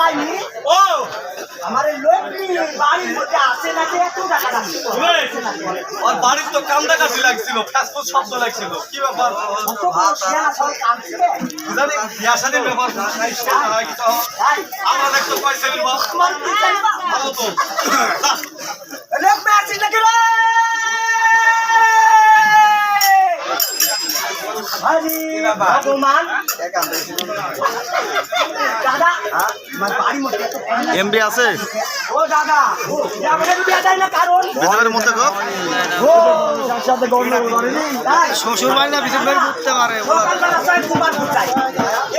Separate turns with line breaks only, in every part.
পালাইনি
ও
আমার লোকটি বাড়ির মধ্যে আসে নাকি এত টাকা লাগছে
আর বাড়ির তো কান্দা কাটি লাগছিল ফ্যাসফুস শব্দ লাগছিল কি ব্যাপার জানি বিয়া শাদীর ব্যাপার আমরা দেখতে পয়সা নিব ভালো তো
লোক মে আসিস নাকি রে হরি ভগবান দাদা আমার বাড়ির মধ্যে
এমবি আছে
ও দাদা আমাদের বিয়া দেয় না কারণ
ভেতরের মধ্যে গো
ও সাথে গন্ডগোল করেনি
শ্বশুর বাড়ি না বিশেষ বাড়ি উঠতে পারে
সকালবেলা সাই গোপালপুর যাই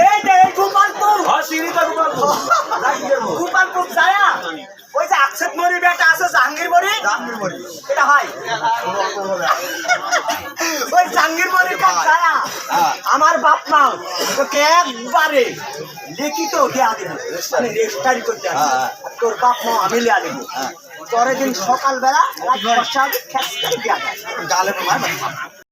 এই যে এই গোপালপুর গোপালপুর যায় ওই যে আকসেদ মরি বেটা আছে জাহাঙ্গীর মরি এটা হয় ওই জাহাঙ্গীর মরি কাজ যায় আমার বাপ মা তোকে একবারে লিখিত দেয়া দিব মানে রেজিস্টারি করতে হবে তোর বাপ মা আমি লিয়া দেবো পরের দিন সকালবেলা রাত 10টার আগে খেস করে দেয়া যায়
গালে